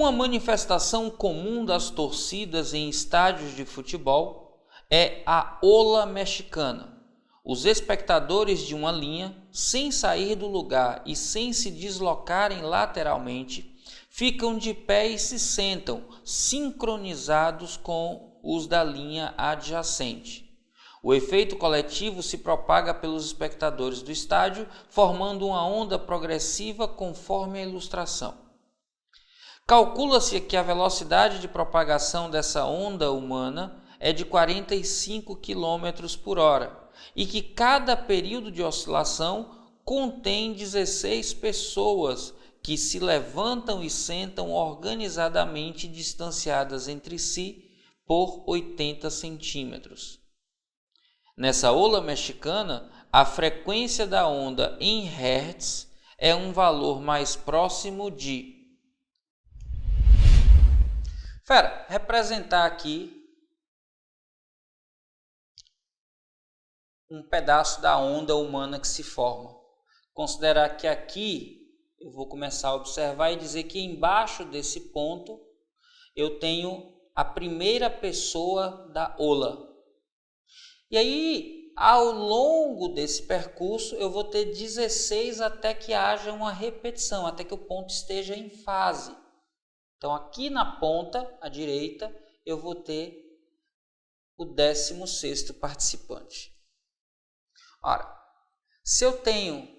Uma manifestação comum das torcidas em estádios de futebol é a ola mexicana. Os espectadores de uma linha, sem sair do lugar e sem se deslocarem lateralmente, ficam de pé e se sentam, sincronizados com os da linha adjacente. O efeito coletivo se propaga pelos espectadores do estádio, formando uma onda progressiva conforme a ilustração. Calcula-se que a velocidade de propagação dessa onda humana é de 45 km por hora e que cada período de oscilação contém 16 pessoas que se levantam e sentam organizadamente distanciadas entre si por 80 centímetros. Nessa ola mexicana, a frequência da onda em Hertz é um valor mais próximo de... representar aqui um pedaço da onda humana que se forma. Considerar que aqui eu vou começar a observar e dizer que embaixo desse ponto eu tenho a primeira pessoa da ola. E aí, ao longo desse percurso, eu vou ter 16 até que haja uma repetição, até que o ponto esteja em fase. Então, aqui na ponta, à direita, eu vou ter o 16º participante. Ora, se eu tenho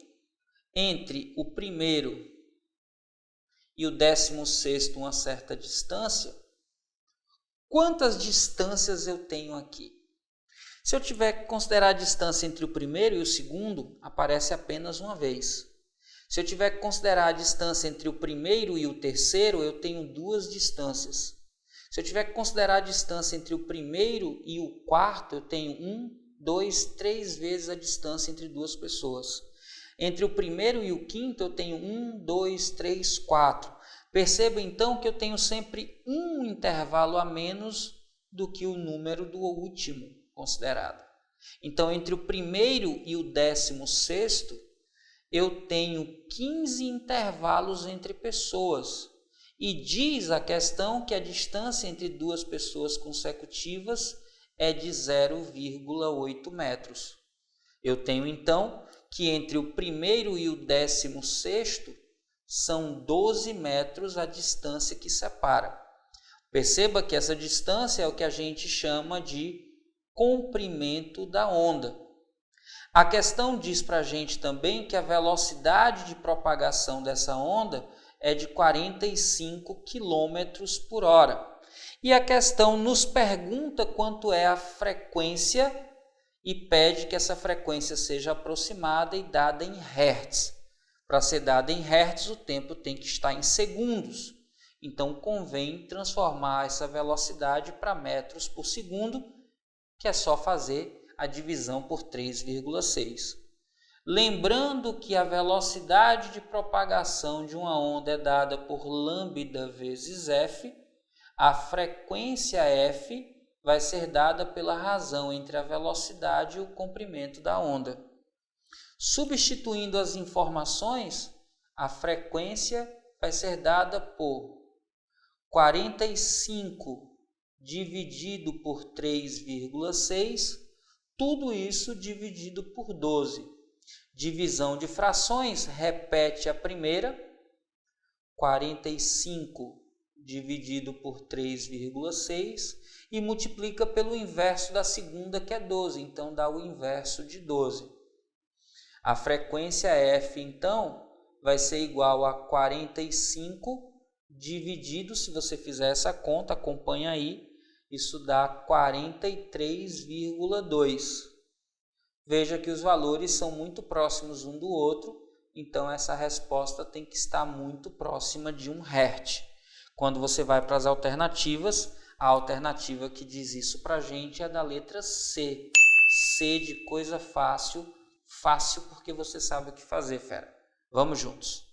entre o primeiro e o 16º uma certa distância, quantas distâncias eu tenho aqui? Se eu tiver que considerar a distância entre o primeiro e o segundo, aparece apenas uma vez. Se eu tiver que considerar a distância entre o primeiro e o terceiro, eu tenho duas distâncias. Se eu tiver que considerar a distância entre o primeiro e o quarto, eu tenho 3 vezes a distância entre duas pessoas. Entre o primeiro e o quinto, eu tenho 3, 4. Perceba então que eu tenho sempre um intervalo a menos do que o número do último considerado. Então, entre o primeiro e o 16º, eu tenho 15 intervalos entre pessoas. E diz a questão que a distância entre duas pessoas consecutivas é de 0,8 metros. Eu tenho então que entre o primeiro e o 16º são 12 metros a distância que separa. Perceba que essa distância é o que a gente chama de comprimento da onda. A questão diz para a gente também que a velocidade de propagação dessa onda é de 45 km por hora. E a questão nos pergunta quanto é a frequência e pede que essa frequência seja aproximada e dada em Hertz. Para ser dada em Hertz, o tempo tem que estar em segundos. Então, convém transformar essa velocidade para metros por segundo, que é só fazer a divisão por 3,6. Lembrando que a velocidade de propagação de uma onda é dada por lambda vezes f, a frequência f vai ser dada pela razão entre a velocidade e o comprimento da onda. Substituindo as informações, a frequência vai ser dada por 45 dividido por 3,6, tudo isso dividido por 12. Divisão de frações, repete a primeira, 45 dividido por 3,6 e multiplica pelo inverso da segunda, que é 12, então dá o inverso de 12. A frequência f, então, vai ser igual a 45 dividido, se você fizer essa conta, acompanha aí, isso dá 43,2. Veja que os valores são muito próximos um do outro, então essa resposta tem que estar muito próxima de 1 Hz. Quando você vai para as alternativas, a alternativa que diz isso para a gente é da letra C. C de coisa fácil, fácil porque você sabe o que fazer, fera. Vamos juntos.